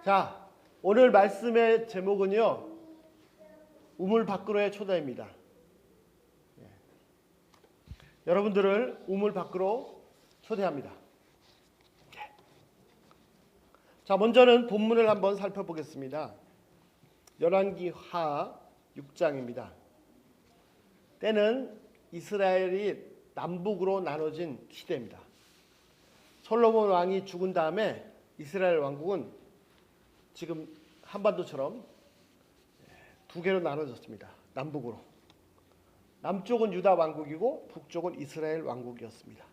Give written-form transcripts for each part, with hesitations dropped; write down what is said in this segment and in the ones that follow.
자, 오늘 말씀의 제목은요, 우물 밖으로의 초대입니다. 여러분들을 우물 밖으로 초대합니다. 자, 먼저는 본문을 한번 살펴보겠습니다. 열왕기 하 6장입니다. 때는 이스라엘이 남북으로 나눠진 시대입니다. 솔로몬 왕이 죽은 다음에 이스라엘 왕국은 지금 한반도처럼 두 개로 나눠졌습니다. 남북으로. 남쪽은 유다 왕국이고 북쪽은 이스라엘 왕국이었습니다.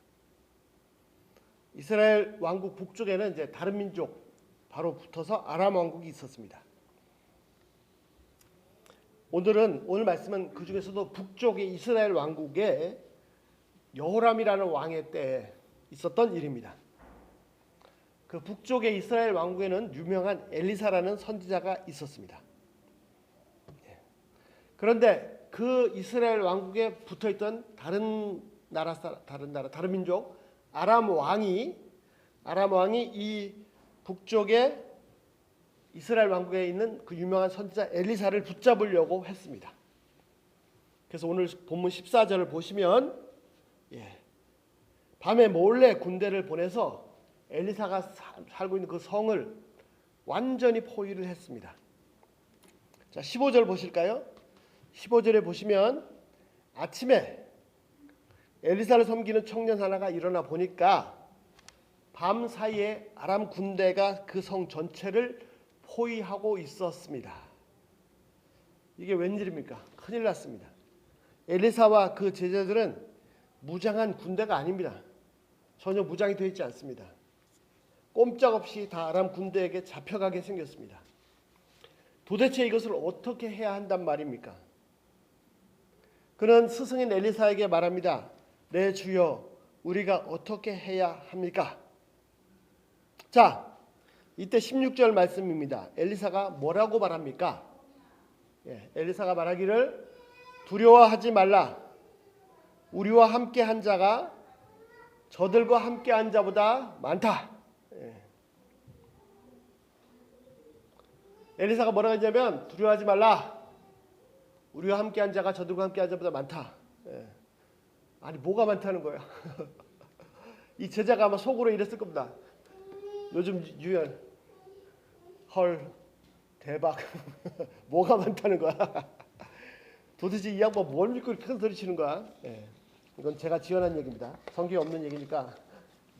이스라엘 왕국 북쪽에는 이제 다른 민족 바로 붙어서 아람 왕국이 있었습니다. 오늘 말씀은 그 중에서도 북쪽의 이스라엘 왕국에 여호람이라는 왕의 때에 있었던 일입니다. 그 북쪽의 이스라엘 왕국에는 유명한 엘리사라는 선지자가 있었습니다. 그런데 그 이스라엘 왕국에 붙어있던 다른 민족 아람 왕이 이 북쪽에 이스라엘 왕국에 있는 그 유명한 선지자 엘리사를 붙잡으려고 했습니다. 그래서 오늘 본문 14절을 보시면 밤에 몰래 군대를 보내서 엘리사가 살고 있는 그 성을 완전히 포위를 했습니다. 자, 15절 보실까요? 15절에 보시면 아침에 엘리사를 섬기는 청년 하나가 일어나 보니까 밤 사이에 아람 군대가 그 성 전체를 포위하고 있었습니다. 이게 웬일입니까? 큰일 났습니다. 엘리사와 그 제자들은 무장한 군대가 아닙니다. 전혀 무장이 되어 있지 않습니다. 꼼짝없이 다 아람 군대에게 잡혀가게 생겼습니다. 도대체 이것을 어떻게 해야 한단 말입니까? 그는 스승인 엘리사에게 말합니다. 내 주여, 우리가 어떻게 해야 합니까? 자, 이때 16절 말씀입니다. 엘리사가 뭐라고 말합니까? 엘리사가 말하기를 두려워하지 말라. 우리와 함께 한 자가 저들과 함께 한 자보다 많다. 엘리사가 뭐라고 했냐면 두려워하지 말라. 우리와 함께 한 자가 저들과 함께 한 자보다 많다. 아니 뭐가 많다는 거야? 이 제자가 아마 속으로 이랬을 겁니다. 요즘 유연 헐 대박 뭐가 많다는 거야? 도대체 이 양반 뭘 믿고 이렇게 큰 소리 치는 거야? 이건 제가 지어낸 얘기입니다. 성경에 없는 얘기니까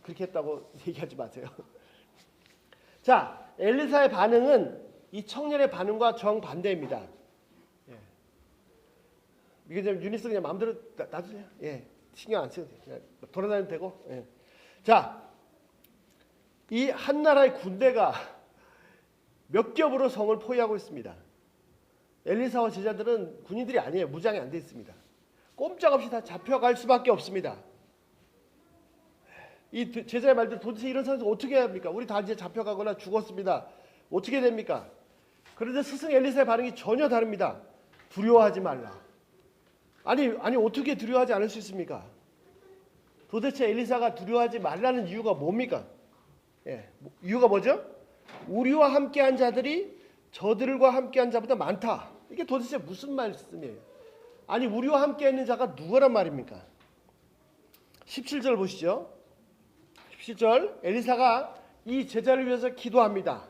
그렇게 했다고 얘기하지 마세요. 자, 엘리사의 반응은 이 청년의 반응과 정반대입니다. 이게 좀 유니스 그냥 마음대로 놔두세요. 신경 안 써도 돼요. 돌아다니면 되고. 자, 이 한 나라의 군대가 몇 겹으로 성을 포위하고 있습니다. 엘리사와 제자들은 군인들이 아니에요. 무장이 안 돼 있습니다. 꼼짝없이 다 잡혀갈 수밖에 없습니다. 이 제자의 말대로 도대체 이런 상황에서 어떻게 해야 합니까? 우리 다 이제 잡혀가거나 죽었습니다. 어떻게 됩니까? 그런데 스승 엘리사의 반응이 전혀 다릅니다. 두려워하지 말라. 아니 어떻게 두려워하지 않을 수 있습니까? 도대체 엘리사가 두려워하지 말라는 이유가 뭡니까? 이유가 뭐죠? 우리와 함께한 자들이 저들과 함께한 자보다 많다. 이게 도대체 무슨 말씀이에요? 아니 우리와 함께했는 자가 누구란 말입니까? 17절 보시죠. 17절 엘리사가 이 제자를 위해서 기도합니다.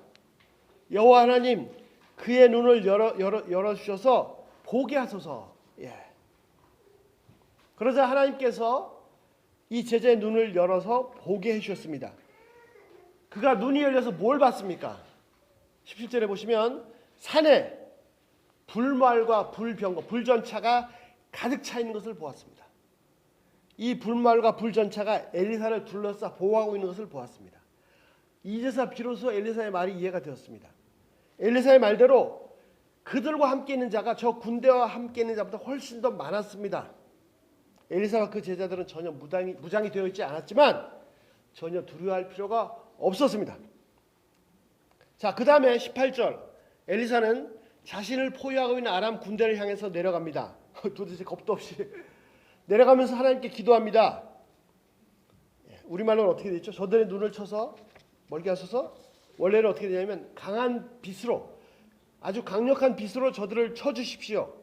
여호와 하나님 그의 눈을 열어주셔서 보게 하소서. 그러자 하나님께서 이 제자의 눈을 열어서 보게 해주셨습니다. 그가 눈이 열려서 뭘 봤습니까? 17절에 보시면 산에 불말과 불병거, 불전차가 가득 차 있는 것을 보았습니다. 이 불말과 불전차가 엘리사를 둘러싸 보호하고 있는 것을 보았습니다. 이제서 비로소 엘리사의 말이 이해가 되었습니다. 엘리사의 말대로 그들과 함께 있는 자가 저 군대와 함께 있는 자보다 훨씬 더 많았습니다. 엘리사와 그 제자들은 전혀 무장이 되어 있지 않았지만 전혀 두려워할 필요가 없었습니다. 자, 그 다음에 18절 엘리사는 자신을 포위하고 있는 아람 군대를 향해서 내려갑니다. 도대체 겁도 없이 내려가면서 하나님께 기도합니다. 우리말로는 어떻게 되죠? 저들의 눈을 쳐서 멀게 하소서 원래는 어떻게 되냐면 강한 빛으로, 아주 강력한 빛으로 저들을 쳐주십시오.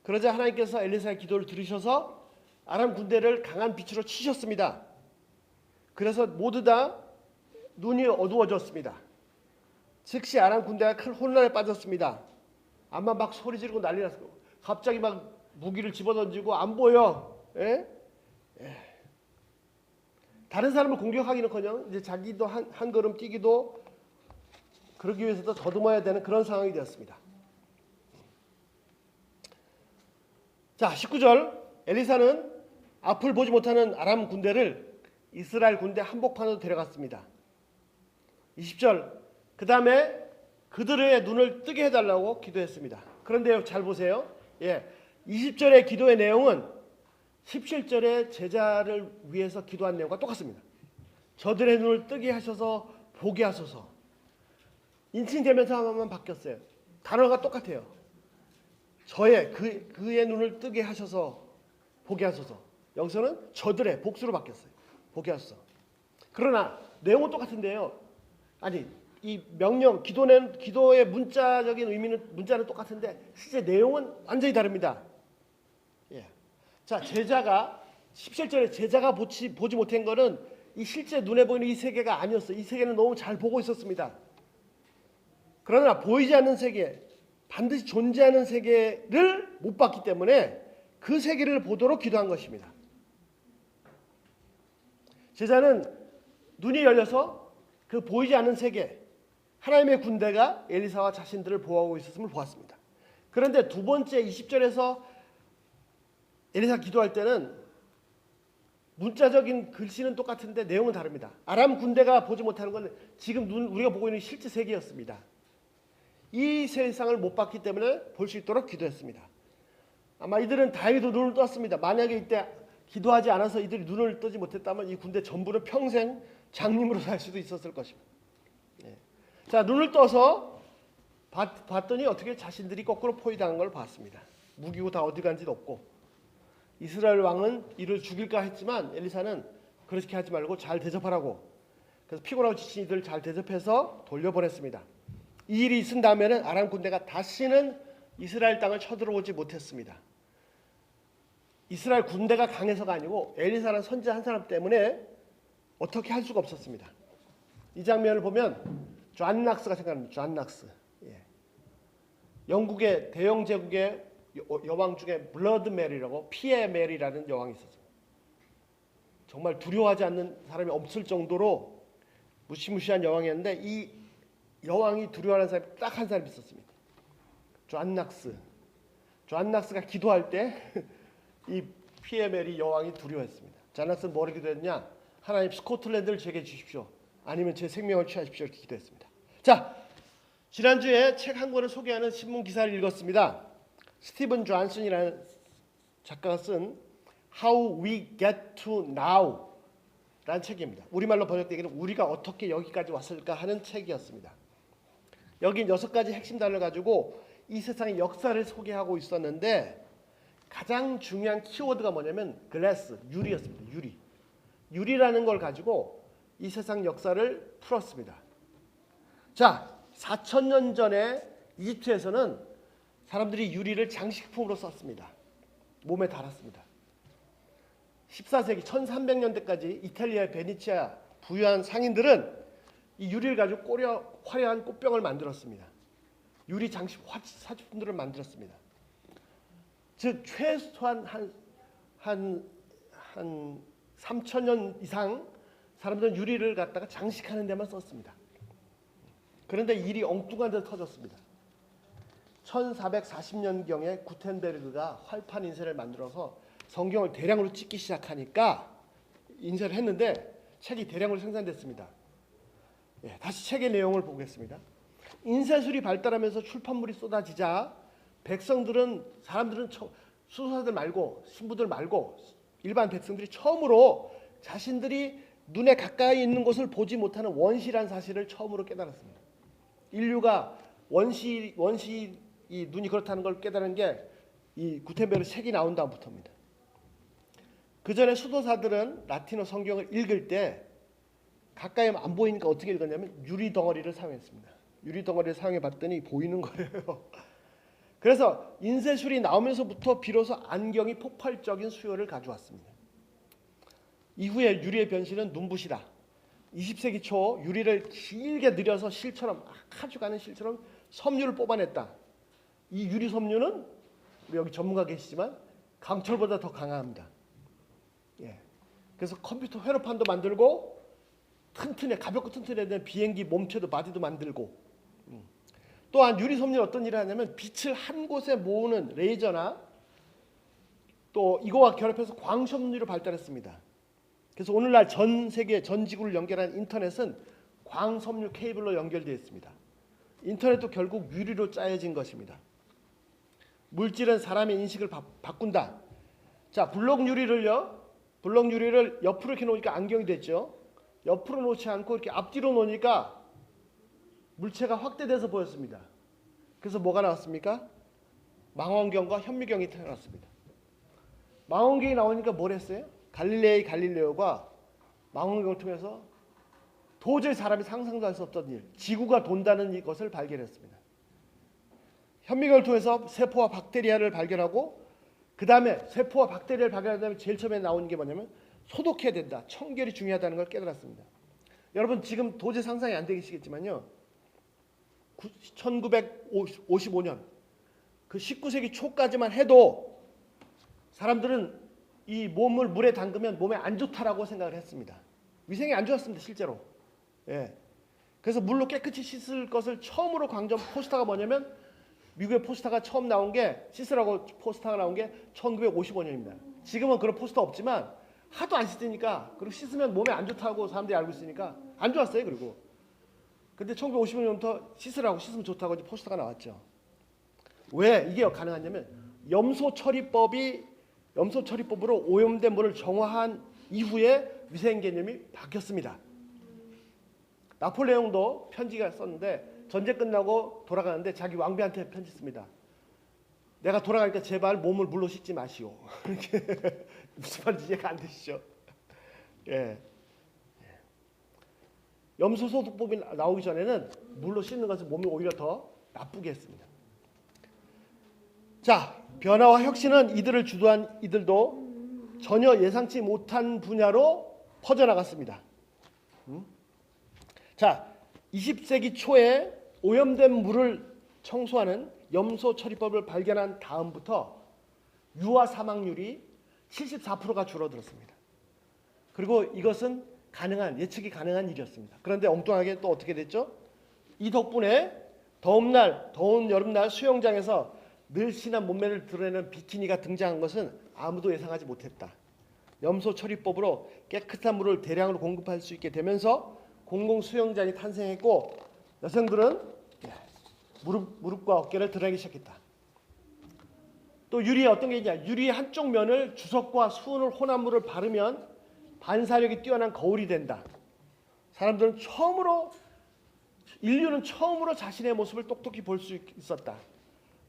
그러자 하나님께서 엘리사의 기도를 들으셔서 아람 군대를 강한 빛으로 치셨습니다. 그래서 모두 다 눈이 어두워졌습니다. 즉시 아람 군대가 큰 혼란에 빠졌습니다. 아마 막 소리 지르고 난리 났어요. 갑자기 막 무기를 집어던지고 안 보여. 예? 예. 다른 사람을 공격하기는커녕 이제 자기도 한 걸음 뛰기도, 그러기 위해서도 더듬어야 되는 그런 상황이 되었습니다. 자, 19절. 엘리사는 앞을 보지 못하는 아람 군대를 이스라엘 군대 한복판으로 데려갔습니다. 20절. 그 다음에 그들의 눈을 뜨게 해달라고 기도했습니다. 그런데 잘 보세요. 20절의 기도의 내용은 17절의 제자를 위해서 기도한 내용과 똑같습니다. 저들의 눈을 뜨게 하셔서 보게 하소서. 인칭대명사만 바뀌었어요. 단어가 똑같아요. 그의 눈을 뜨게 하셔서 보게 하소서. 여기서는 저들의 복수로 바뀌었어요. 보게 하소서. 그러나 내용은 똑같은데요. 아니, 이 명령, 기도의 문자적인 의미는, 문자는 똑같은데 실제 내용은 완전히 다릅니다. 자, 제자가 17절에 제자가 보지 못한 거는 이 실제 눈에 보이는 이 세계가 아니었어요. 이 세계는 너무 잘 보고 있었습니다. 그러나 보이지 않는 세계, 반드시 존재하는 세계를 못 봤기 때문에 그 세계를 보도록 기도한 것입니다. 제자는 눈이 열려서 그 보이지 않는 세계, 하나님의 군대가 엘리사와 자신들을 보호하고 있었음을 보았습니다. 그런데 두 번째 20절에서 엘리사 기도할 때는 문자적인 글씨는 똑같은데 내용은 다릅니다. 아람 군대가 보지 못하는 건 지금 우리가 보고 있는 실제 세계였습니다. 이 세상을 못 봤기 때문에 볼 수 있도록 기도했습니다. 아마 이들은 다행히도 눈을 떴습니다. 만약에 이때 기도하지 않아서 이들이 눈을 뜨지 못했다면 이 군대 전부는 평생 장님으로 살 수도 있었을 것입니다. 자, 눈을 떠서 봤더니 어떻게 자신들이 거꾸로 포위당한 걸 봤습니다. 무기고 다 어디 간지도 없고, 이스라엘 왕은 이를 죽일까 했지만 엘리사는 그렇게 하지 말고 잘 대접하라고, 그래서 피곤하고 지친 이들을 잘 대접해서 돌려보냈습니다. 이 일이 있은 다음에는 아람 군대가 다시는 이스라엘 땅을 쳐들어오지 못했습니다. 이스라엘 군대가 강해서가 아니고 엘리사라는 선지자 한 사람 때문에 어떻게 할 수가 없었습니다. 이 장면을 보면 존 낙스가 생각납니다. 존 낙스. 영국의 대영 제국의 여왕 중에 블러드 메리라고, 피의 메리라는 여왕이 있었습니다. 정말 두려워하지 않는 사람이 없을 정도로 무시무시한 여왕이었는데 이 여왕이 두려워하는 사람이 딱 한 사람이 있었습니다. 존 낙스. 존 낙스가 기도할 때 이 피의 메리 여왕이 두려워했습니다. 존 낙스는 뭐를 기도했냐? 하나님, 스코틀랜드를 제게 주십시오. 아니면 제 생명을 취하십시오. 이렇게 기도했습니다. 자, 지난주에 책 한 권을 소개하는 신문 기사를 읽었습니다. 스티븐 존슨이라는 작가가 쓴 How We Get to Now 라는 책입니다. 우리말로 번역되기는 우리가 어떻게 여기까지 왔을까 하는 책이었습니다. 여기 6가지 핵심 단어를 가지고 이 세상의 역사를 소개하고 있었는데 가장 중요한 키워드가 뭐냐면 글래스, 유리였습니다. 유리라는 걸 가지고 이 세상 역사를 풀었습니다. 자, 4,000년 전에 이집트에서는 사람들이 유리를 장식품으로 썼습니다. 몸에 달았습니다. 14세기 1300년대까지 이탈리아의 베네치아 부유한 상인들은 이 유리를 가지고 화려한 꽃병을 만들었습니다. 유리 장식 사주품들을 만들었습니다. 즉 최소한 한 3,000년 이상 사람들은 유리를 갖다가 장식하는 데만 썼습니다. 그런데 일이 엉뚱한 데서 터졌습니다. 1440년경에 구텐베르그가 활판 인쇄를 만들어서 성경을 대량으로 찍기 시작하니까 인쇄를 했는데 책이 대량으로 생산됐습니다. 다시 책의 내용을 보겠습니다. 인쇄술이 발달하면서 출판물이 쏟아지자 사람들은 수도사들 말고 신부들 말고 일반 백성들이 처음으로 자신들이 눈에 가까이 있는 것을 보지 못하는 원시란 사실을 처음으로 깨달았습니다. 인류가 원시 이 눈이 그렇다는 걸 깨달은 게 이 구텐베르그 책이 나온 다음부터입니다. 그 전에 수도사들은 라틴어 성경을 읽을 때 가까이 안 보이니까 어떻게 읽었냐면 유리 덩어리를 사용했습니다. 유리 덩어리를 사용해 봤더니 보이는 거예요. 그래서 인쇄술이 나오면서부터 비로소 안경이 폭발적인 수요를 가져왔습니다. 이후에 유리의 변신은 눈부시다. 20세기 초 유리를 길게 늘여서 실처럼 아주 가는 실처럼 섬유를 뽑아냈다. 이 유리 섬유는 여기 전문가 계시지만 강철보다 더 강합니다. 예. 그래서 컴퓨터 회로판도 만들고 튼튼해 가볍고 튼튼해야 되는 비행기 몸체도 바디도 만들고 또한 유리 섬유는 어떤 일을 하냐면 빛을 한 곳에 모으는 레이저나 또 이거와 결합해서 광섬유를 발달했습니다. 그래서 오늘날 전 세계 전 지구를 연결한 인터넷은 광섬유 케이블로 연결되어 있습니다. 인터넷도 결국 유리로 짜여진 것입니다. 물질은 사람의 인식을 바꾼다. 자, 블록 유리를 옆으로 이렇게 놓으니까 안경이 됐죠. 옆으로 놓지 않고 이렇게 앞뒤로 놓으니까 물체가 확대돼서 보였습니다. 그래서 뭐가 나왔습니까? 망원경과 현미경이 태어났습니다. 망원경이 나오니까 뭘 했어요? 갈릴레오가 망원경을 통해서 도저히 사람이 상상도 할 수 없던 일, 지구가 돈다는 것을 발견했습니다. 현미경을 통해서 세포와 박테리아를 발견하고 그 다음에 세포와 박테리아를 발견한 다음에 제일 처음에 나오는 게 뭐냐면 소독해야 된다. 청결이 중요하다는 걸 깨달았습니다. 여러분 지금 도저히 상상이 안 되시겠지만요. 1955년 그 19세기 초까지만 해도 사람들은 이 몸을 물에 담그면 몸에 안 좋다라고 생각을 했습니다. 위생이 안 좋았습니다. 실제로. 예. 그래서 물로 깨끗이 씻을 것을 처음으로 강조한 포스터가 뭐냐면 미국의 포스터가 처음 나온 게 씻으라고 포스터가 나온 게 1955년입니다. 지금은 그런 포스터 없지만 하도 안 씻으니까 그리고 씻으면 몸에 안 좋다고 사람들이 알고 있으니까 안 좋았어요. 그리고 근데 1955년부터 씻으면 좋다고 이제 포스터가 나왔죠. 왜 이게 가능하냐면 염소 처리법으로 오염된 물을 정화한 이후에 위생 개념이 바뀌었습니다. 나폴레옹도 편지가 썼는데 전쟁 끝나고 돌아가는데 자기 왕비한테 편지 씁니다. 내가 돌아가니까 제발 몸을 물로 씻지 마시오. 무슨 말인지 이해가 안 되시죠? 예. 염소 소독법이 나오기 전에는 물로 씻는 것은 몸이 오히려 더 나쁘게 했습니다. 자, 변화와 혁신은 이들을 주도한 이들도 전혀 예상치 못한 분야로 퍼져나갔습니다. 자, 20세기 초에 오염된 물을 청소하는 염소 처리법을 발견한 다음부터 유아 사망률이 74%가 줄어들었습니다. 그리고 이것은 예측이 가능한 일이었습니다. 그런데 엉뚱하게 또 어떻게 됐죠? 이 덕분에 더운 여름날 수영장에서 늘씬한 몸매를 드러내는 비키니가 등장한 것은 아무도 예상하지 못했다. 염소 처리법으로 깨끗한 물을 대량으로 공급할 수 있게 되면서 공공 수영장이 탄생했고 여성들은 무릎과 어깨를 드러내기 시작했다. 또 유리에 어떤 게 있냐? 유리의 한쪽 면을 주석과 수은을 혼합 물을 바르면 반사력이 뛰어난 거울이 된다. 인류는 처음으로 자신의 모습을 똑똑히 볼 수 있었다.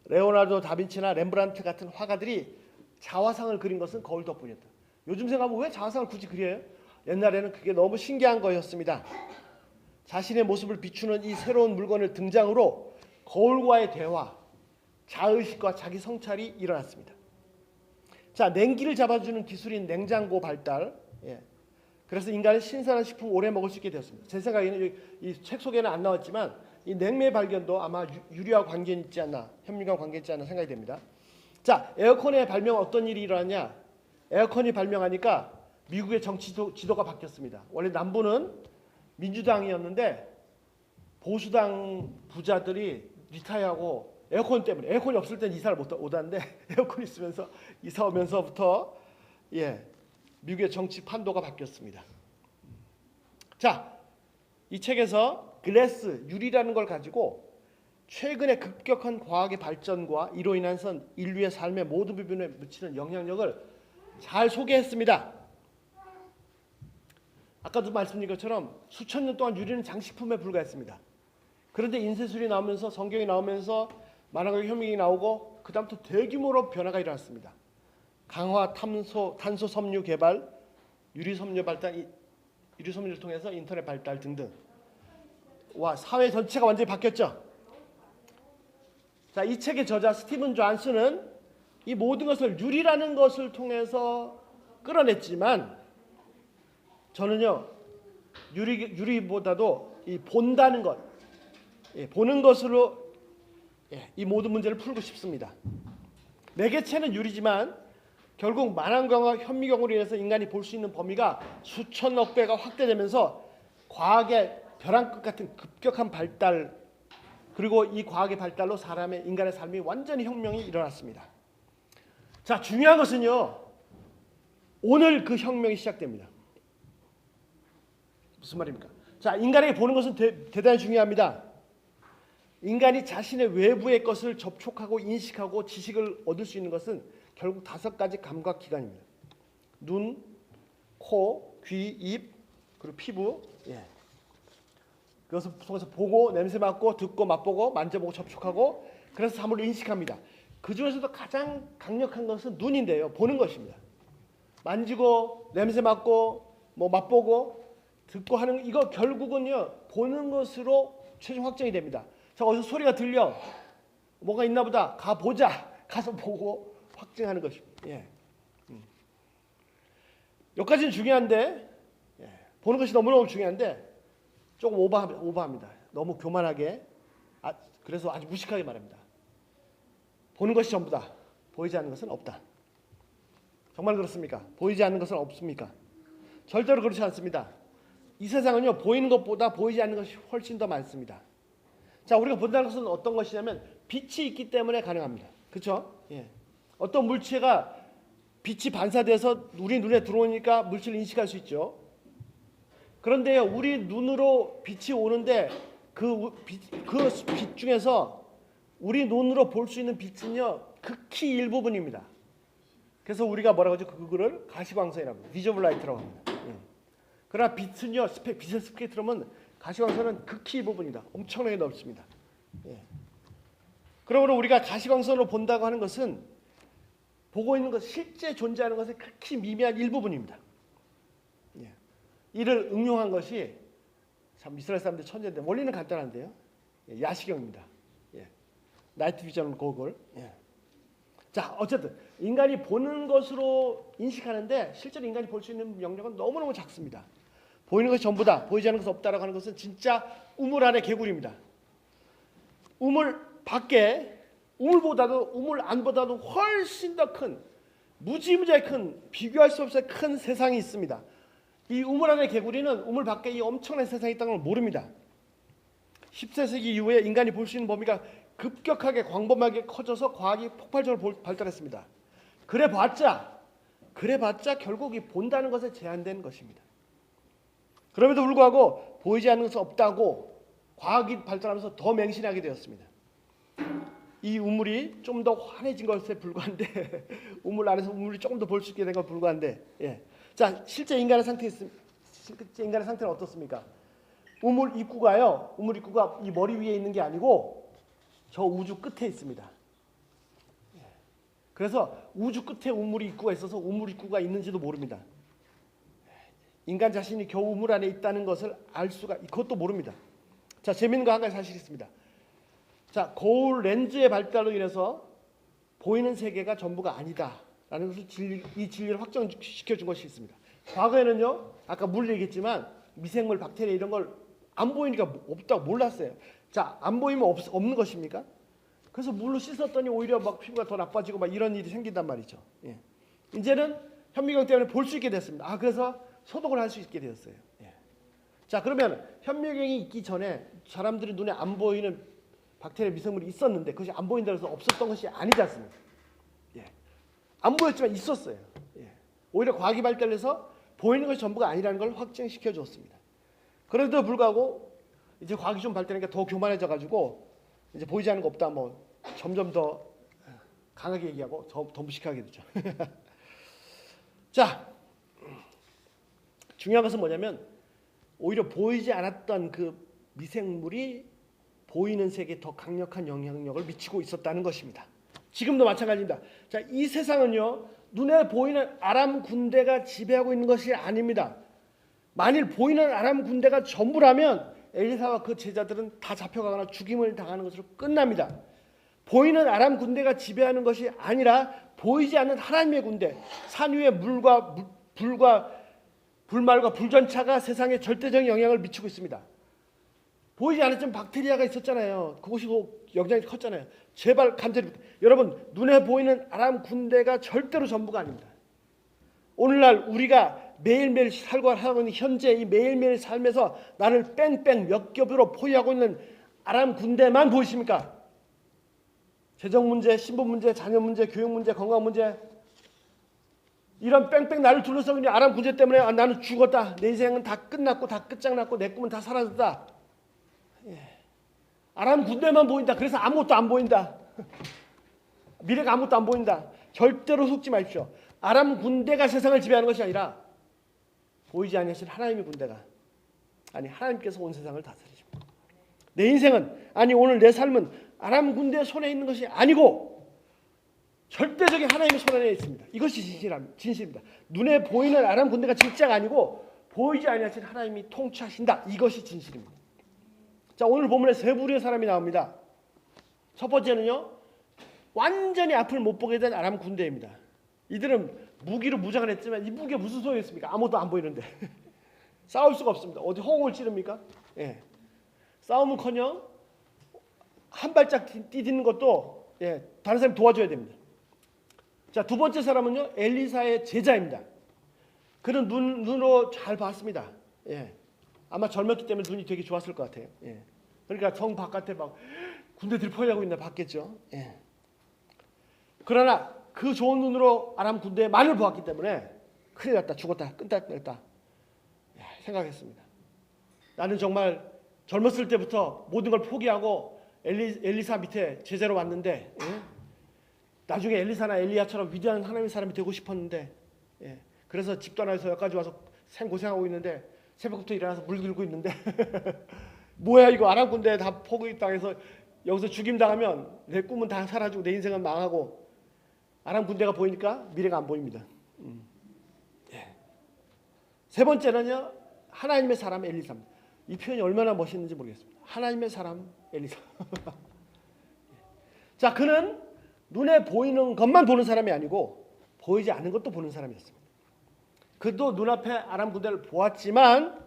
레오나르도 다빈치나 렘브란트 같은 화가들이 자화상을 그린 것은 거울 덕분이었다. 요즘 생각하면 왜 자화상을 굳이 그려요? 옛날에는 그게 너무 신기한 거였습니다. 자신의 모습을 비추는 이 새로운 물건을 등장으로 거울과의 대화, 자의식과 자기 성찰이 일어났습니다. 자, 냉기를 잡아주는 기술인 냉장고 발달. 예. 그래서 인간은 신선한 식품 오래 먹을 수 있게 되었습니다. 제 생각에는 이 책 속에는 안 나왔지만 이 냉매 발견도 아마 유리와 관계가 있지 않나, 현미경 관계가 있지 않나 생각이 됩니다. 자, 에어컨의 발명 어떤 일이 일어났냐? 에어컨이 발명하니까 미국의 정치 지도가 바뀌었습니다. 원래 남부는 민주당이었는데 보수당 부자들이 리타이어하고 에어컨 때문에 에어컨이 없을 땐 이사를 못 오다는데 에어컨이 있으면서 이사 오면서부터 미국의 정치 판도가 바뀌었습니다. 자, 이 책에서 글래스, 유리라는 걸 가지고 최근의 급격한 과학의 발전과 이로 인한 인류의 삶의 모든 부분에 미치는 영향력을 잘 소개했습니다. 아까도 말씀드린 것처럼 수천 년 동안 유리는 장식품에 불과했습니다. 그런데 인쇄술이 나오면서 성경이 나오면서 만화가 현미경이 나오고 그 다음부터 대규모로 변화가 일어났습니다. 강화 탄소 섬유 개발, 유리 섬유 발달, 유리소문을 통해서 인터넷 발달 등등. 와, 사회 전체가 완전히 바뀌었죠. 자, 이 책의 저자 스티븐 존슨은 이 모든 것을 유리라는 것을 통해서 끌어냈지만, 저는요 유리보다도 이 본다는 것, 보는 것으로 이 모든 문제를 풀고 싶습니다. 매개체는 유리지만 결국 만환경과 현미경으로 인해서 인간이 볼 수 있는 범위가 수천억 배가 확대되면서 과학의 벼랑 끝 같은 급격한 발달, 그리고 이 과학의 발달로 인간의 삶이 완전히 혁명이 일어났습니다. 자, 중요한 것은요, 오늘 그 혁명이 시작됩니다. 무슨 말입니까? 자, 인간에게 보는 것은 대단히 중요합니다. 인간이 자신의 외부의 것을 접촉하고 인식하고 지식을 얻을 수 있는 것은 결국 5가지 감각 기관입니다. 눈, 코, 귀, 입, 그리고 피부. 그것을 통해서 보고, 냄새 맡고, 듣고, 맛보고, 만져보고, 접촉하고, 그래서 사물을 인식합니다. 그 중에서도 가장 강력한 것은 눈인데요, 보는 것입니다. 만지고, 냄새 맡고, 맛보고, 듣고 하는, 이거 결국은요 보는 것으로 최종 확정이 됩니다. 자, 어디서 소리가 들려, 뭐가 있나 보다, 가보자, 가서 보고 확증하는 것입니다. 여기까지는 중요한데, 보는 것이 너무너무 중요한데 조금 오버합니다. 너무 교만하게, 그래서 아주 무식하게 말합니다. 보는 것이 전부다, 보이지 않는 것은 없다. 정말 그렇습니까? 보이지 않는 것은 없습니까? 절대로 그렇지 않습니다. 이 세상은요, 보이는 것보다 보이지 않는 것이 훨씬 더 많습니다. 자, 우리가 본다는 것은 어떤 것이냐면 빛이 있기 때문에 가능합니다. 그렇죠? 어떤 물체가 빛이 반사돼서 우리 눈에 들어오니까 물질을 인식할 수 있죠. 그런데 우리 눈으로 빛이 오는데 그 빛 중에서 우리 눈으로 볼 수 있는 빛은요, 극히 일부분입니다. 그래서 우리가 뭐라고 하죠? 그거를 가시광선이라고, 비저블 라이트라고 합니다. 그러나 빛은요, 빛의 스펙트럼은, 가시광선은 극히 일부분이다. 엄청나게 넓습니다. 그러므로 우리가 가시광선으로 본다고 하는 것은 보고 있는 것, 실제 존재하는 것의 극히 미미한 일부분입니다. 이를 응용한 것이, 참 이스라엘 사람들 천재인데 원리는 간단한데요, 야시경입니다. 나이트 비전 고글. 자, 어쨌든 인간이 보는 것으로 인식하는데 실제로 인간이 볼 수 있는 영역은 너무너무 작습니다. 보이는 것이 전부다, 보이지 않는 것은 없다라고 하는 것은 진짜 우물 안의 개구리입니다. 우물 밖에, 우물 안보다도 훨씬 더 큰, 무지무지하게 큰, 비교할 수 없이 큰 세상이 있습니다. 이 우물 안의 개구리는 우물 밖에 이 엄청난 세상이 있다는 걸 모릅니다. 14세기 이후에 인간이 볼 수 있는 범위가 급격하게 광범하게 커져서 과학이 폭발적으로 발달했습니다. 그래봤자 결국 이 본다는 것에 제한된 것입니다. 그럼에도 불구하고 보이지 않는 것은 없다고 과학이 발달하면서 더 맹신하게 되었습니다. 이 우물이 좀 더 환해진 것에 불과한데 우물 안에서 우물이 조금 더 볼 수 있게 된 것 불과한데, 자, 실제 인간의 상태는 어떻습니까? 우물 입구가 이 머리 위에 있는 게 아니고 저 우주 끝에 있습니다. 그래서 우주 끝에 우물 입구가 있어서 우물 입구가 있는지도 모릅니다. 인간 자신이 겨우 우물 안에 있다는 것을 그것도 모릅니다. 자, 재밌는 거 한 가지 사실이 있습니다. 자, 거울 렌즈의 발달로 인해서 보이는 세계가 전부가 아니다라는 것을 이 진리를 확정시켜 준 것이 있습니다. 과거에는요, 아까 물 얘기했지만 미생물, 박테리아 이런 걸 안 보이니까 없다고 몰랐어요. 자, 안 보이면 없는 것입니까? 그래서 물로 씻었더니 오히려 막 피부가 더 나빠지고 막 이런 일이 생긴단 말이죠. 이제는 현미경 때문에 볼 수 있게 됐습니다. 그래서 소독을 할 수 있게 되었어요. 자, 그러면 현미경이 있기 전에 사람들이 눈에 안 보이는 박테리아, 미생물이 있었는데 그것이 안 보인다고 해서 없었던 것이 아니지 않습니까? 안 보였지만 있었어요. 오히려 과학이 발달해서 보이는 것이 전부가 아니라는 걸 확증시켜 주었습니다. 그래도 불구하고 이제 과학이 좀 발달하니까 더 교만해져 가지고 이제 보이지 않는 거 없다, 점점 더 강하게 얘기하고 더 무식하게 되죠. 자, 중요한 것은 뭐냐면 오히려 보이지 않았던 그 미생물이 보이는 세계에 더 강력한 영향력을 미치고 있었다는 것입니다. 지금도 마찬가지입니다. 자, 이 세상은요, 눈에 보이는 아람 군대가 지배하고 있는 것이 아닙니다. 만일 보이는 아람 군대가 전부라면 엘리사와 그 제자들은 다 잡혀가거나 죽임을 당하는 것으로 끝납니다. 보이는 아람 군대가 지배하는 것이 아니라 보이지 않는 하나님의 군대, 산 위의 물과 불말과 불전차가 세상에 절대적인 영향을 미치고 있습니다. 보이지 않았지만 박테리아가 있었잖아요. 그것이 영향이 컸잖아요. 제발 간절히 여러분, 눈에 보이는 아람 군대가 절대로 전부가 아닙니다. 오늘날 우리가 매일매일 살고 하는 현재 이 매일매일 삶에서 나를 뺑뺑 몇 겹으로 포위하고 있는 아람 군대만 보이십니까? 재정 문제, 신분 문제, 자녀 문제, 교육 문제, 건강 문제, 이런 뺑뺑 나를 둘러싸고 있는 아람 군대 때문에 나는 죽었다. 내 인생은 다 끝났고 다 끝장났고 내 꿈은 다 사라졌다. 아람 군대만 보인다. 그래서 아무것도 안 보인다. 미래가 아무것도 안 보인다. 절대로 속지 마십시오. 아람 군대가 세상을 지배하는 것이 아니라 보이지 아니하신 하나님의 군대가, 아니 하나님께서 온 세상을 다스리십니다. 내 인생은, 아니 오늘 내 삶은 아람 군대의 손에 있는 것이 아니고 절대적인 하나님의 손 안에 있습니다. 이것이 진실입니다. 눈에 보이는 아람 군대가 진짜가 아니고 보이지 아니하신 하나님이 통치하신다. 이것이 진실입니다. 자, 오늘 본문에 세 부류의 사람이 나옵니다. 첫 번째는요, 완전히 앞을 못 보게 된 아람 군대입니다. 이들은 무기로 무장을 했지만 이 무기가 무슨 소용이 있습니까? 아무것도 안 보이는데 싸울 수가 없습니다. 어디 허공을 찌릅니까? 예. 싸움은커녕 한 발짝 뛰는 것도 다른 사람이 도와줘야 됩니다. 자, 두 번째 사람은요, 엘리사의 제자입니다. 그는 눈으로 잘 봤습니다. 아마 젊었기 때문에 눈이 되게 좋았을 것 같아요. 그러니까 성 바깥에 막 군대들이 포위하고 있나 봤겠죠. 그러나 그 좋은 눈으로 아람 군대의 말을 보았기 때문에 큰일 났다, 죽었다, 끝났다 생각했습니다. 나는 정말 젊었을 때부터 모든 걸 포기하고 엘리사 밑에 제자로 왔는데 나중에 엘리사나 엘리야처럼 위대한 하나님의 사람이 되고 싶었는데 그래서 집도 안 해서 여기까지 와서 생고생하고 있는데 새벽부터 일어나서 물 들고 있는데 뭐야 이거, 아람 군대에 다 포위당해서 여기서 죽임당하면 내 꿈은 다 사라지고 내 인생은 망하고 아람 군대가 보이니까 미래가 안 보입니다. 세 번째는요, 하나님의 사람 엘리사입니다. 이 표현이 얼마나 멋있는지 모르겠습니다. 하나님의 사람 엘리사. 자, 그는 눈에 보이는 것만 보는 사람이 아니고 보이지 않는 것도 보는 사람이었습니다. 그도 눈앞에 아람 군대를 보았지만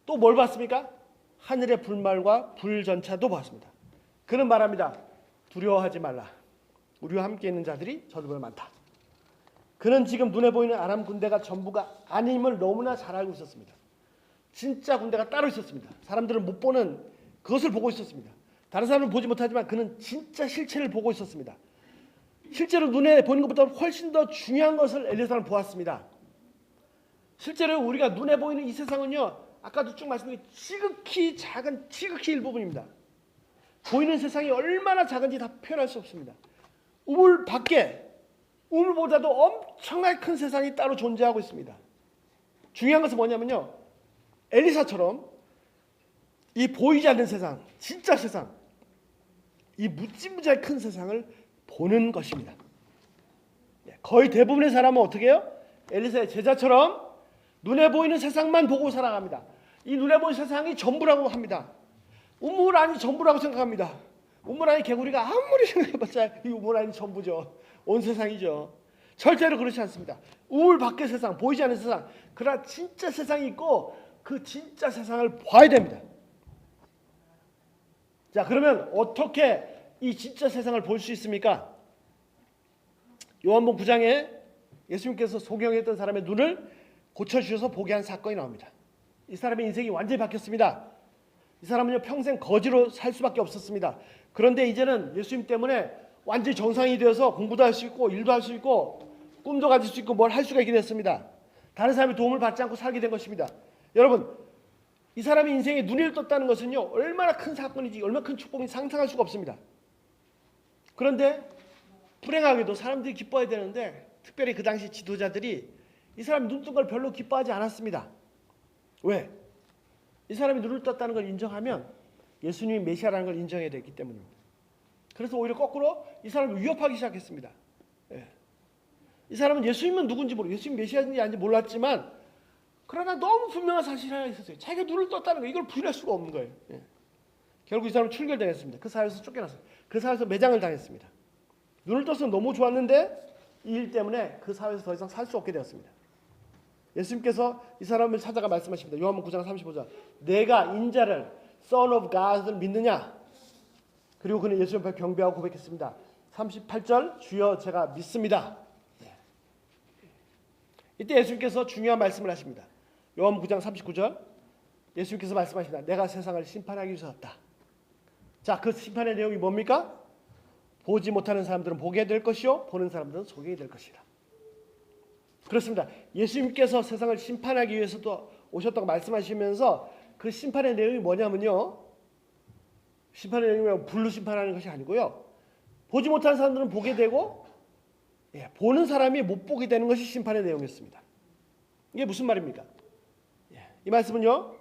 또 뭘 봤습니까? 하늘의 불말과 불전차도 보았습니다. 그는 말합니다. 두려워하지 말라. 우리와 함께 있는 자들이 저들보다 많다. 그는 지금 눈에 보이는 아람 군대가 전부가 아님을 너무나 잘 알고 있었습니다. 진짜 군대가 따로 있었습니다. 사람들은 못 보는 그것을 보고 있었습니다. 다른 사람은 보지 못하지만 그는 진짜 실체를 보고 있었습니다. 실제로 눈에 보이는 것보다 훨씬 더 중요한 것을 엘리사는 보았습니다. 실제로 우리가 눈에 보이는 이 세상은요, 아까도 쭉 말씀드린 지극히 작은 지극히 일부분입니다. 보이는 세상이 얼마나 작은지 다 표현할 수 없습니다. 우물 밖에, 우물보다도 엄청나게 큰 세상이 따로 존재하고 있습니다. 중요한 것은 뭐냐면요, 엘리사처럼 이 보이지 않는 세상, 진짜 세상, 이 무지무지하게 큰 세상을 보는 것입니다. 거의 대부분의 사람은 어떻게 해요? 엘리사의 제자처럼 눈에 보이는 세상만 보고 살아갑니다. 이 눈에 보이는 세상이 전부라고 합니다. 우물 안이 전부라고 생각합니다. 우물 안이 개구리가 아무리 생각해봤자 이 우물 안이 전부죠. 온 세상이죠. 절대로 그렇지 않습니다. 우물 밖의 세상, 보이지 않는 세상, 그러나 진짜 세상이 있고 그 진짜 세상을 봐야 됩니다. 자, 그러면 어떻게 이 진짜 세상을 볼 수 있습니까? 요한복음 9장에 예수님께서 소경했던 사람의 눈을 고쳐주셔서 보게 한 사건이 나옵니다. 이 사람의 인생이 완전히 바뀌었습니다. 이 사람은요, 평생 거지로 살 수밖에 없었습니다. 그런데 이제는 예수님 때문에 완전히 정상이 되어서 공부도 할 수 있고 일도 할 수 있고 꿈도 가질 수 있고 뭘 할 수가 있게 됐습니다. 다른 사람의 도움을 받지 않고 살게 된 것입니다. 여러분, 이 사람의 인생에 눈을 떴다는 것은요, 얼마나 큰 사건인지, 얼마나 큰 축복인지 상상할 수가 없습니다. 그런데 불행하게도 사람들이 기뻐해야 되는데 특별히 그 당시 지도자들이 이 사람이 눈 뜬 걸 별로 기뻐하지 않았습니다. 왜? 이 사람이 눈을 떴다는 걸 인정하면 예수님이 메시아라는 걸 인정해야 되기 때문입니다. 그래서 오히려 거꾸로 이 사람을 위협하기 그러나 너무 분명한 사실이 하나 있었어요. 자기가 눈을 떴다는 거, 이걸 부인할 수가 없는 거예요. 예. 결국 이 사람은 출결당했습니다. 그 사회에서 쫓겨났어요. 그 사회에서 매장을 당했습니다. 눈을 떠서 너무 좋았는데 이 일 때문에 그 사회에서 더 이상 살 수 없게 되었습니다. 예수님께서 이 사람을 찾아가 말씀하십니다. 요한복음 9장 35절. 내가 인자를 Son of God을 믿느냐? 그리고 그는 예수 앞에 경배하고 고백했습니다. 38절. 주여 제가 믿습니다. 이때 예수님께서 중요한 말씀을 하십니다. 요한복음 9장 39절. 예수님께서 말씀하십니다. 내가 세상을 심판하기 위해서 왔다. 자, 그 심판의 내용이 뭡니까? 보지 못하는 사람들은 보게 될 것이요 보는 사람들은 소경이 될 것이라. 그렇습니다. 예수님께서 세상을 심판하기 위해서도 오셨다고 말씀하시면서 그 심판의 내용이 뭐냐면요. 심판의 내용이 불로 심판하는 것이 아니고요. 보지 못하는 사람들은 보게 되고 보는 사람이 못 보게 되는 것이 심판의 내용이었습니다. 이게 무슨 말입니까? 이 말씀은요.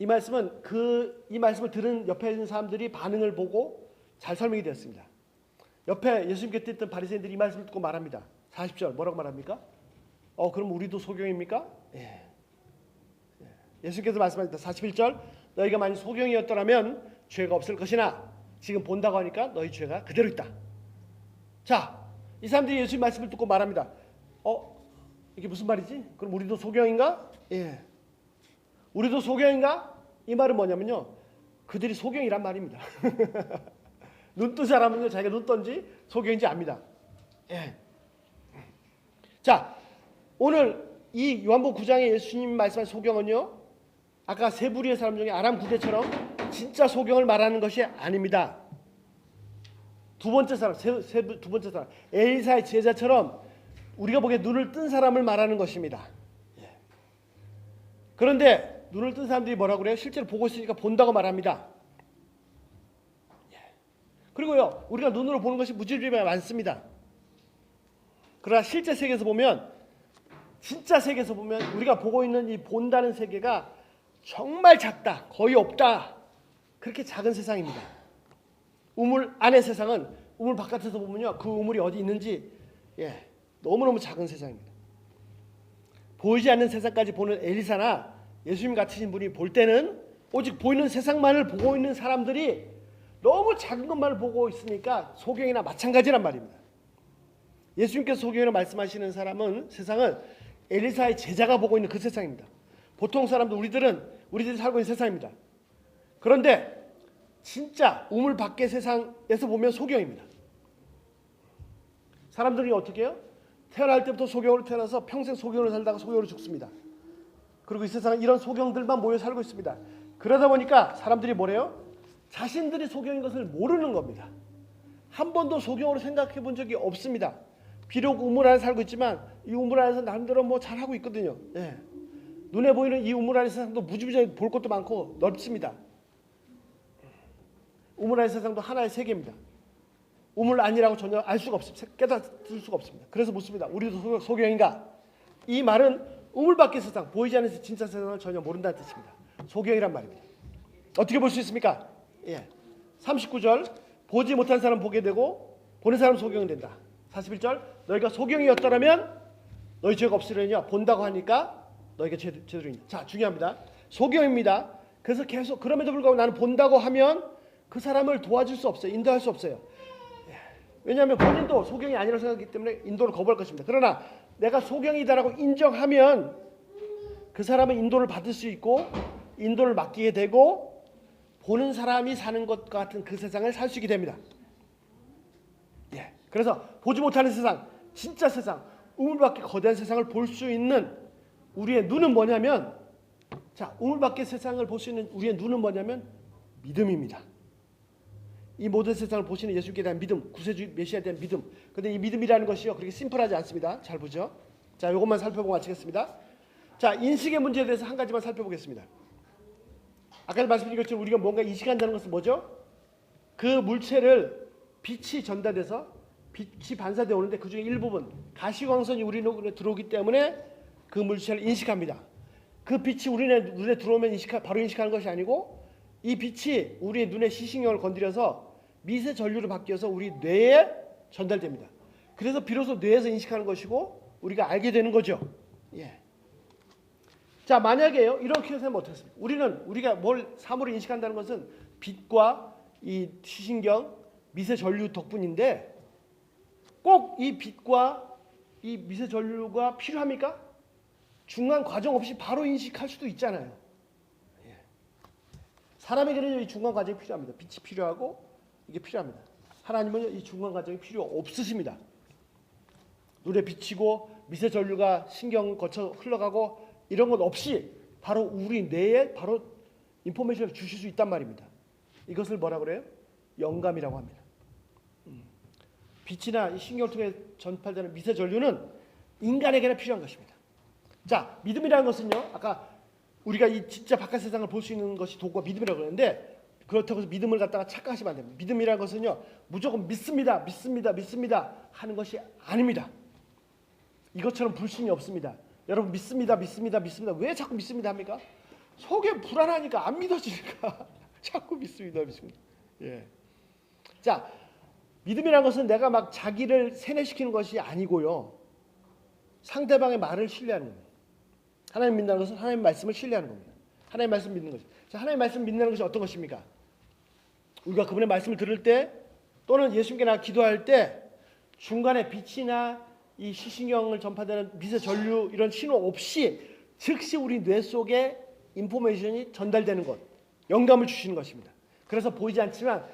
이 말씀은 이 말씀을 들은 옆에 있는 사람들이 반응을 보고 잘 설명이 되었습니다. 옆에 예수님께 있던 바리새인들이 이 말씀을 듣고 말합니다. 40절 뭐라고 말합니까? 그럼 우리도 소경입니까? 예수님께서 말씀하셨다. 41절 너희가 만약 소경이었더라면 죄가 없을 것이나 지금 본다고 하니까 너희 죄가 그대로 있다. 자, 이 사람들이 예수님 말씀을 듣고 말합니다. 이게 무슨 말이지? 그럼 우리도 소경인가? 우리도 소경인가? 이 말은 뭐냐면요. 그들이 소경이란 말입니다. 눈 뜬 사람은요. 자기가 눈 떴는지 소경인지 압니다. 자, 오늘 이 요한복음 9장에 예수님 말씀한 소경은요. 아까 세 부류의 사람 중에 아람 구대처럼 진짜 소경을 말하는 것이 아닙니다. 두 번째 사람, 두 번째 사람, 엘리사의 제자처럼 우리가 보기에 눈을 뜬 사람을 말하는 것입니다. 그런데 눈을 뜬 사람들이 뭐라고 그래요? 실제로 보고 있으니까 본다고 말합니다. 그리고요, 우리가 눈으로 보는 것이 무질병이 많습니다. 그러나 실제 세계에서 보면, 진짜 세계에서 보면 우리가 보고 있는 이 본다는 세계가 정말 작다, 거의 없다. 그렇게 작은 세상입니다. 우물 안의 세상은 우물 바깥에서 보면요, 그 우물이 어디 있는지 너무너무 작은 세상입니다. 보이지 않는 세상까지 보는 엘리사나 예수님 같으신 분이 볼 때는 오직 보이는 세상만을 보고 있는 사람들이 너무 작은 것만을 보고 있으니까 소경이나 마찬가지란 말입니다. 예수님께서 소경이라고 말씀하시는 세상은 엘리사의 제자가 보고 있는 그 세상입니다. 보통 사람들 우리들이 살고 있는 세상입니다. 그런데 진짜 우물 밖의 세상에서 보면 소경입니다. 사람들이 어떻게 해요? 태어날 때부터 소경으로 태어나서 평생 소경으로 살다가 소경으로 죽습니다. 그리고 이 세상은 이런 소경들만 모여 살고 있습니다. 그러다 보니까 사람들이 뭐래요? 자신들이 소경인 것을 모르는 겁니다. 한 번도 소경으로 생각해 본 적이 없습니다. 비록 우물 안에 살고 있지만 이 우물 안에서 나름대로 뭐 잘하고 있거든요. 눈에 보이는 이 우물 안의 세상도 무지무지하게 볼 것도 많고 넓습니다. 우물 안의 세상도 하나의 세계입니다. 우물 안이라고 전혀 알 수가 없습니다. 깨닫을 수가 없습니다. 그래서 묻습니다. 우리도 소경인가? 이 말은 우물 밖의 세상, 보이지 않는 진짜 세상을 전혀 모른다는 뜻입니다. 소경이란 말입니다. 어떻게 볼 수 있습니까? 39절 보지 못한 사람 보게 되고 보는 사람 소경이 된다. 41절 너희가 소경이었더라면 너희 죄가 없으려냐? 본다고 하니까 너희가 제대로 있다. 자, 중요합니다. 소경입니다. 그래서 계속 그럼에도 불구하고 나는 본다고 하면 그 사람을 도와줄 수 없어요. 인도할 수 없어요. 왜냐하면 본인도 소경이 아니라고 생각하기 때문에 인도를 거부할 것입니다. 그러나 내가 소경이다라고 인정하면 그 사람은 인도를 받을 수 있고 인도를 맡기게 되고 보는 사람이 사는 것과 같은 그 세상을 살 수 있게 됩니다. 그래서 보지 못하는 세상, 진짜 세상, 우물 밖의 거대한 세상을 볼 수 있는 우리의 눈은 뭐냐면, 자, 우물 밖의 세상을 볼 수 있는 우리의 눈은 뭐냐면 믿음입니다. 이 모든 세상을 보시는 예수님께 대한 믿음, 구세주 메시아에 대한 믿음. 근데 이 믿음이라는 것이요, 그렇게 심플하지 않습니다. 잘 보죠. 자, 이것만 살펴보고 마치겠습니다. 자, 인식의 문제에 대해서 한 가지만 살펴보겠습니다. 아까 말씀드린 것처럼 우리가 뭔가 인식한다는 것은 뭐죠? 그 물체를 빛이 전달돼서 빛이 반사되어 오는데 그 중에 일부분 가시광선이 우리 눈에 들어오기 때문에 그 물체를 인식합니다. 그 빛이 우리 눈에 들어오면 바로 인식하는 것이 아니고 이 빛이 우리의 눈의 시신경을 건드려서 미세 전류로 바뀌어서 우리 뇌에 전달됩니다. 그래서 비로소 뇌에서 인식하는 것이고 우리가 알게 되는 거죠. 예. 자, 만약에요, 이렇게 해서 어떻습니까? 우리가 사물을 인식한다는 것은 빛과 이 시신경, 미세 전류 덕분인데 꼭 이 빛과 이 미세 전류가 필요합니까? 중간 과정 없이 바로 인식할 수도 있잖아요. 예. 사람에게는 이 중간 과정이 필요합니다. 빛이 필요하고 이게 필요합니다. 하나님은 이 중간 과정이 필요 없으십니다. 눈에 비치고 미세 전류가 신경 거쳐 흘러가고 이런 것 없이 바로 우리 뇌에 바로 인포메이션을 주실 수 있단 말입니다. 이것을 뭐라 그래요? 영감이라고 합니다. 빛이나 이 신경을 통해 전파되는 미세 전류는 인간에게나 필요한 것입니다. 자, 믿음이라는 것은요, 아까 우리가 이 진짜 바깥 세상을 볼 수 있는 것이 도구가 믿음이라고 그러는데, 그렇다고 해서 믿음을 갖다가 착각하시면 안 됩니다. 믿음이라는 것은요, 무조건 믿습니다 하는 것이 아닙니다. 이것처럼 불신이 없습니다. 여러분, 믿습니다. 왜 자꾸 믿습니다 합니까? 속에 불안하니까, 안 믿어지니까 자꾸 믿습니다. 예. 자, 믿음이라는 것은 내가 막 자기를 세뇌시키는 것이 아니고요, 상대방의 말을 신뢰하는 겁니다. 하나님 믿는다는 것은 하나님 말씀을 신뢰하는 겁니다. 하나님 말씀 믿는 것이. 자, 하나님 말씀 믿는다는 것이 어떤 것입니까? 우리가 그분의 말씀을 들을 때 또는 예수님께 나 기도할 때 중간에 빛이나 이 시신경을 전파되는 미세 전류 이런 신호 없이 즉시 우리 뇌 속에 인포메이션이 전달되는 것, 영감을 주시는 것입니다. 그래서 보이지 않지만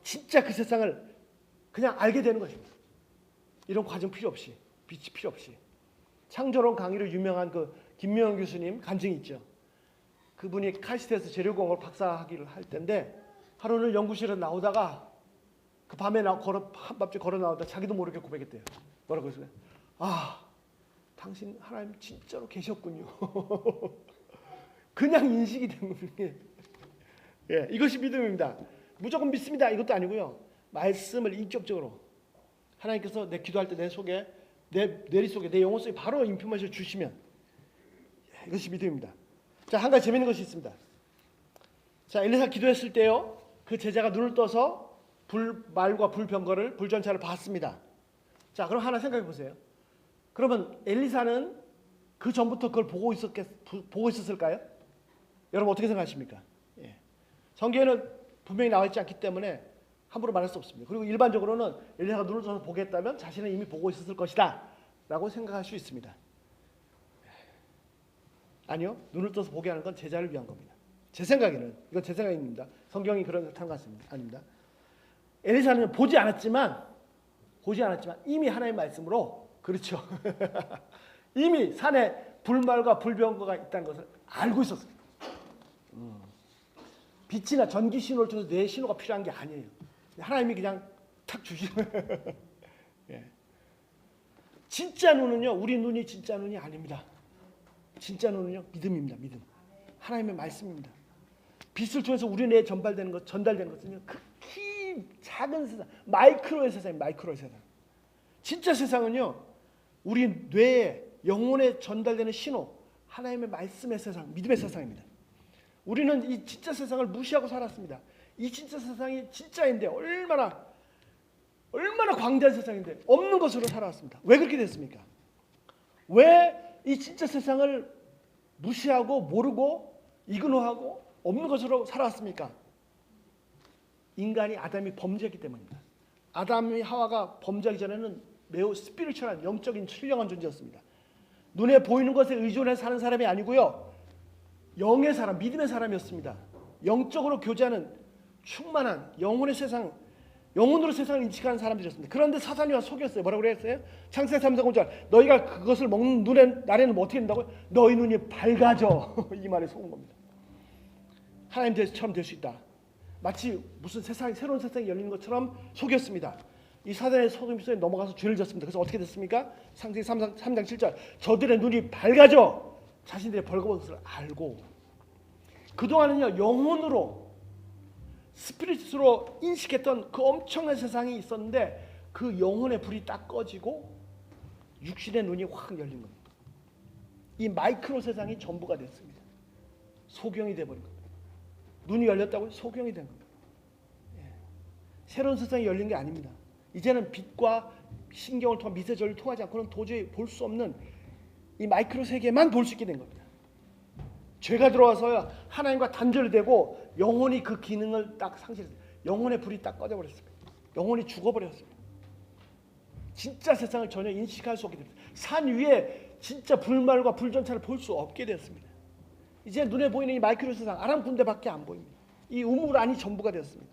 진짜 그 세상을 그냥 알게 되는 것입니다. 이런 과정 필요 없이, 빛이 필요 없이. 창조론 강의로 유명한 그 김명환 교수님 간증이 있죠. 그분이 카이스트에서 재료공학 박사학위를 할 때인데 하루는 연구실에 나오다가 그 밤에 한밤중에 걸어 나오다 자기도 모르게 고백했대요. 뭐라고 했어요? 아, 당신 하나님 진짜로 계셨군요. 그냥 인식이 된 겁니다. 예, 이것이 믿음입니다. 무조건 믿습니다 이것도 아니고요, 말씀을 인격적으로 하나님께서 내 기도할 때 내 속에, 내 뇌리 속에, 내 영혼 속에 바로 인포메이션을 주시면, 예, 이것이 믿음입니다. 자, 한 가지 재미있는 것이 있습니다. 자, 엘리사 기도했을 때요, 그 제자가 눈을 떠서 말과 불병거를, 불전차를 봤습니다. 자, 그럼 하나 생각해 보세요. 그러면 엘리사는 그 전부터 그걸 보고 있었을까요? 여러분 어떻게 생각하십니까? 예. 성경에는 분명히 나와 있지 않기 때문에 함부로 말할 수 없습니다. 그리고 일반적으로는 엘리사가 눈을 떠서 보게 했다면 자신은 이미 보고 있었을 것이다 라고 생각할 수 있습니다. 아니요, 눈을 떠서 보게 하는 건 제자를 위한 겁니다. 제 생각에는, 이건 제 생각입니다. 성경이 그렇다는 것 같습니다. 아닙니다. 엘리사는 보지 않았지만 이미 하나님의 말씀으로, 그렇죠, 이미 산에 불말과 불병거가 있다는 것을 알고 있었어요. 빛이나 전기 신호를 통해서 뇌 신호가 필요한 게 아니에요. 하나님이 그냥 탁 주시는. 예. 진짜 눈은요, 우리 눈이 진짜 눈이 아닙니다. 진짜 눈은요, 믿음입니다. 믿음. 하나님의 말씀입니다. 빛을 통해서 우리 뇌에 전달되는 것은요, 극히 작은 세상, 마이크로의 세상입니다. 마이크로의 세상. 진짜 세상은요, 우리 뇌에, 영혼에 전달되는 신호, 하나님의 말씀의 세상, 믿음의 세상입니다. 우리는 이 진짜 세상을 무시하고 살았습니다. 이 진짜 세상이 진짜인데 얼마나 광대한 세상인데 없는 것으로 살아왔습니다. 왜 그렇게 됐습니까? 왜 이 진짜 세상을 무시하고 모르고 이그노하고 없는 것으로 살아왔습니까? 인간이, 아담이 범죄했기 때문입니다. 아담이 하와가 범죄하기 전에는 매우 스피리추얼한, 영적인 신령한 존재였습니다. 눈에 보이는 것에 의존해서 사는 사람이 아니고요, 영의 사람, 믿음의 사람이었습니다. 영적으로 교제하는 충만한 영혼의 세상, 영혼으로 세상을 인식하는 사람들이었습니다. 그런데 사탄이 와서 속였어요. 뭐라고 그랬어요? 창세기 3장 5절, 너희가 그것을 먹는 날에는 어떻게 된다고요? 너희 눈이 밝아져. 이 말에 속은 겁니다. 하나님처럼 될 수 있다. 마치 무슨 새로운 세상이 열리는 것처럼 속였습니다. 이 사단의 속임 속에 넘어가서 죄를 졌습니다. 그래서 어떻게 됐습니까? 창세기 3장 7절, 저들의 눈이 밝아져 자신들의 벌거벗은 것을 알고. 그동안은요, 영혼으로, 스피릿으로 인식했던 그 엄청난 세상이 있었는데 그 영혼의 불이 딱 꺼지고 육신의 눈이 확 열린 겁니다. 이 마이크로 세상이 전부가 됐습니다. 소경이 돼버린 겁니다. 눈이 열렸다고 소경이 된 겁니다. 예. 새로운 세상이 열린 게 아닙니다. 이제는 빛과 신경을 통한 미세전을 통하지 않고는 도저히 볼 수 없는 이 마이크로 세계만 볼 수 있게 된 겁니다. 죄가 들어와서 하나님과 단절되고 영혼이 그 기능을 딱 상실했어요. 영혼의 불이 딱 꺼져버렸습니다. 영혼이 죽어버렸습니다. 진짜 세상을 전혀 인식할 수 없게 됩니다. 산 위에 진짜 불말과 불전차를 볼 수 없게 되었습니다. 이제 눈에 보이는 이 마이크로 세상, 아람 군대밖에 안 보입니다. 이 우물 안이 전부가 되었습니다.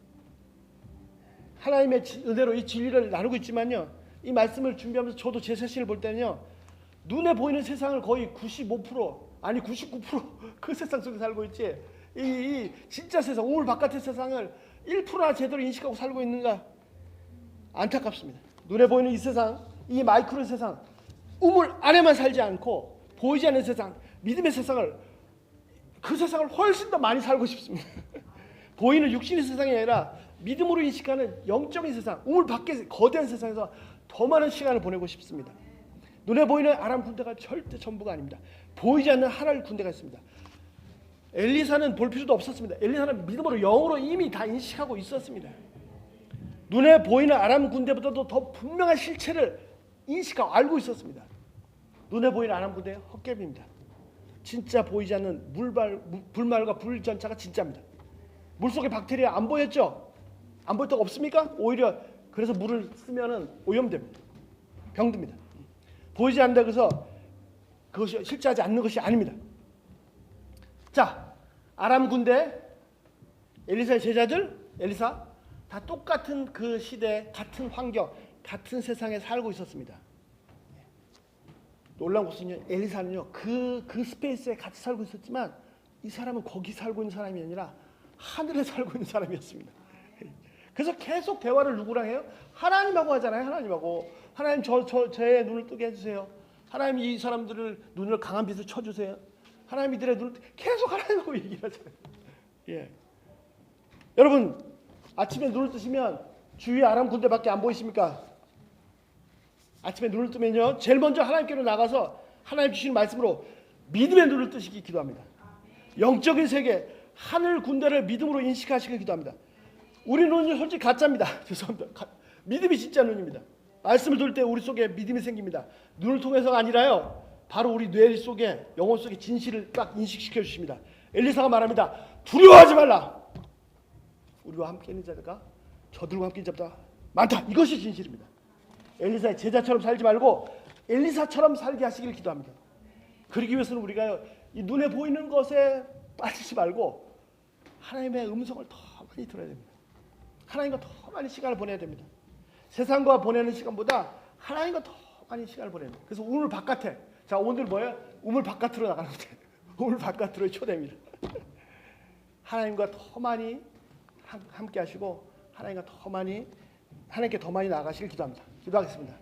하나님의 은혜로 이 진리를 나누고 있지만요, 이 말씀을 준비하면서 저도 제 자신을 볼 때는요, 눈에 보이는 세상을 거의 95% 아니 99%그 세상 속에 살고 있지, 이 진짜 세상, 우물 바깥의 세상을 1%나 제대로 인식하고 살고 있는가 안타깝습니다. 눈에 보이는 이 세상, 이 마이크로 세상, 우물 안에만 살지 않고 보이지 않는 세상, 믿음의 세상을, 그 세상을 훨씬 더 많이 살고 싶습니다. 보이는 육신의 세상이 아니라 믿음으로 인식하는 영적인 세상, 우물 밖의 거대한 세상에서 더 많은 시간을 보내고 싶습니다. 눈에 보이는 아람 군대가 절대 전부가 아닙니다. 보이지 않는 하나의 군대가 있습니다. 엘리사는 볼 필요도 없었습니다. 엘리사는 믿음으로 영으로 이미 다 인식하고 있었습니다. 눈에 보이는 아람 군대보다도 더 분명한 실체를 인식하고 알고 있었습니다. 눈에 보이는 아람 군대의 헛개비입니다. 진짜 보이지 않는 불말과 불전차가 진짜입니다. 물속에 박테리아 안 보였죠? 안 보였다고 없습니까? 오히려 그래서 물을 쓰면은 오염됩니다. 병듭니다. 보이지 않는다 그래서 그것이 실제하지 않는 것이 아닙니다. 자, 아람 군대, 엘리사의 제자들, 엘리사 다 똑같은 그 시대, 같은 환경, 같은 세상에 살고 있었습니다. 놀라운 것은요, 엘리사는요 그 스페이스에 같이 살고 있었지만 이 사람은 거기 살고 있는 사람이 아니라 하늘에 살고 있는 사람이었습니다. 그래서 계속 대화를 누구랑 해요? 하나님하고 하잖아요. 하나님하고. 하나님 저의 눈을 뜨게 해주세요. 하나님 이 사람들을 눈을 강한 빛을 쳐주세요. 하나님 이들의 눈을 계속 하나님하고 얘기를 하잖아요. 예. 여러분 아침에 눈을 뜨시면 주위에 아람 군대밖에 안 보이십니까? 아침에 눈을 뜨면요 제일 먼저 하나님께로 나가서 하나님 주시는 말씀으로 믿음의 눈을 뜨시기 기도합니다. 영적인 세계 하늘 군대를 믿음으로 인식하시길 기도합니다. 우리 눈은 솔직히 가짜입니다. 죄송합니다. 믿음이 진짜 눈입니다. 말씀을 들을 때 우리 속에 믿음이 생깁니다. 눈을 통해서가 아니라요 바로 우리 뇌 속에, 영혼 속에 진실을 딱 인식시켜 주십니다. 엘리사가 말합니다. 두려워하지 말라. 우리와 함께 있는 자들과 저들과 함께 있는 자보다 많다. 이것이 진실입니다. 엘리사의 제자처럼 살지 말고 엘리사처럼 살게 하시길 기도합니다. 그러기 위해서는 우리가 이 눈에 보이는 것에 빠지지 말고 하나님의 음성을 더 많이 들어야 됩니다. 하나님과 더 많이 시간을 보내야 됩니다. 세상과 보내는 시간보다 하나님과 더 많이 시간을 보내야 됩니다. 그래서 우물 바깥에, 자 오늘 뭐예요? 우물 바깥으로 나가는 거예요. 우물 바깥으로 초대입니다. 하나님과 더 많이 함께 하시고 하나님께 더 많이 나아가시길 기도합니다. 기도하겠습니다.